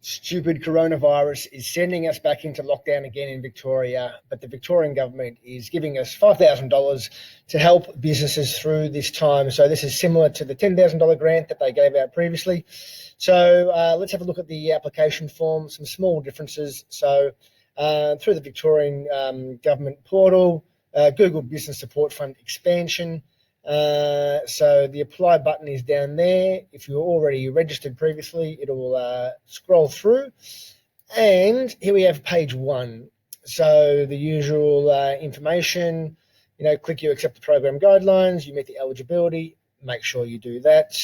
stupid coronavirus is sending us back into lockdown again in Victoria, but the Victorian Government is giving us $5,000 to help businesses through this time. So this is similar to the $10,000 grant that they gave out previously. So let's have a look at the application form, some small differences. So through the Victorian Government portal, Google Business Support Fund expansion. So the apply button is down there. If you're already registered previously, it'll scroll through. And here we have page 1. So the usual information, click you accept the program guidelines, you meet the eligibility, make sure you do that.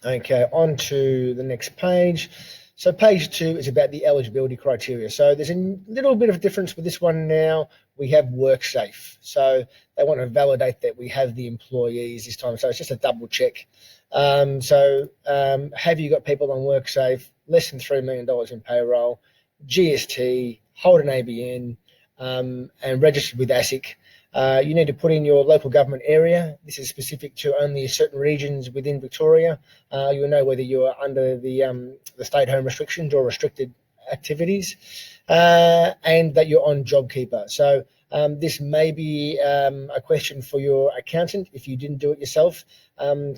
Okay, on to the next page. So page 2 is about the eligibility criteria. So there's a little bit of difference with this one now. We have WorkSafe. So they want to validate that we have the employees this time. So it's just a double check. Have you got people on WorkSafe, less than $3 million in payroll, GST, hold an ABN, and registered with ASIC? You need to put in your local government area. This is specific to only certain regions within Victoria. You'll know whether you are under the stay-at-home restrictions or restricted activities, and that you're on JobKeeper. So this may be a question for your accountant if you didn't do it yourself.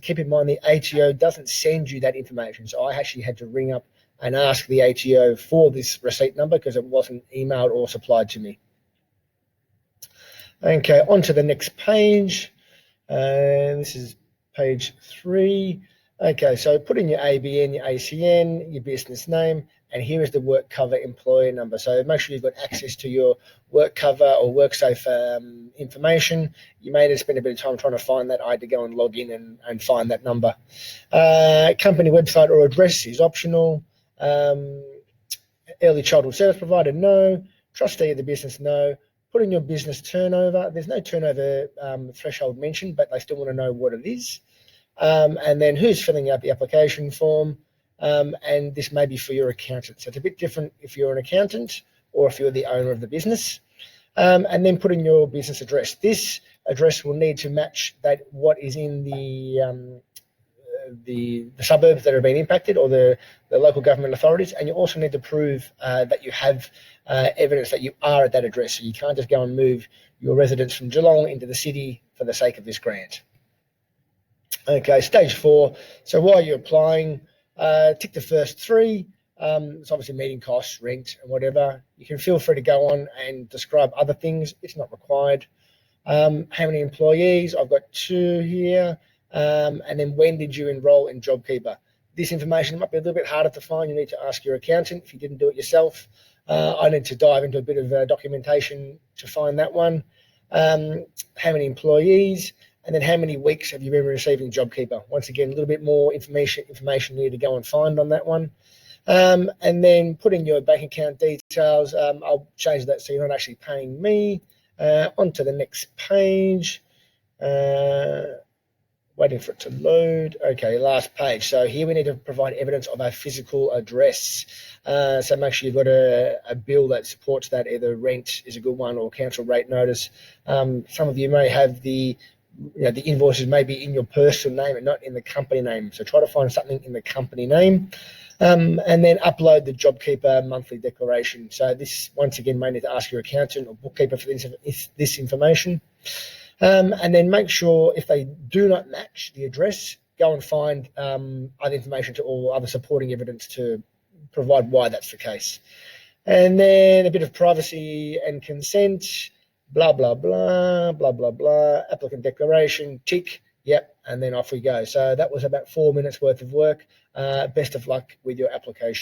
Keep in mind the ATO doesn't send you that information. So I actually had to ring up and ask the ATO for this receipt number because it wasn't emailed or supplied to me. Okay, on to the next page. This is page 3. Okay, so put in your ABN, your ACN, your business name, and here is the work cover employer number. So make sure you've got access to your work cover or WorkSafe information. You may have spent a bit of time trying to find that. I had to go and log in and find that number. Company website or address is optional. Early childhood service provider, no. Trustee of the business, no. Put in your business turnover. There's no turnover threshold mentioned, but they still want to know what it is. And then who's filling out the application form. And this may be for your accountant. So it's a bit different if you're an accountant or if you're the owner of the business. And then put in your business address. This address will need to match what is in the suburbs that have been impacted or the local government authorities, and you also need to prove that you have evidence that you are at that address. So you can't just go and move your residence from Geelong into the city for the sake of this grant. Okay, stage 4. So while you're applying, tick the first 3. It's obviously meeting costs, rent, and whatever. You can feel free to go on and describe other things. It's not required. How many employees? I've got 2 here. And then when did you enroll in JobKeeper? This information might be a little bit harder to find. You need to ask your accountant if you didn't do it yourself. I need to dive into a bit of documentation to find that one. How many employees? And then how many weeks have you been receiving JobKeeper? Once again, a little bit more information you need to go and find on that one. And then put in your bank account details. I'll change that so you're not actually paying me. On to the next page. Waiting for it to load. Okay, last page. So here we need to provide evidence of a physical address. So make sure you've got a bill that supports that. Either rent is a good one or council rate notice. Some of you may have the invoices may be in your personal name and not in the company name. So try to find something in the company name. And then upload the JobKeeper monthly declaration. So this, once again, may need to ask your accountant or bookkeeper for this information. And then make sure if they do not match the address, go and find other information or other supporting evidence to provide why that's the case. And then a bit of privacy and consent, blah, blah, blah, blah, blah, blah, applicant declaration, tick, yep, and then off we go. So that was about 4 minutes worth of work. Best of luck with your application.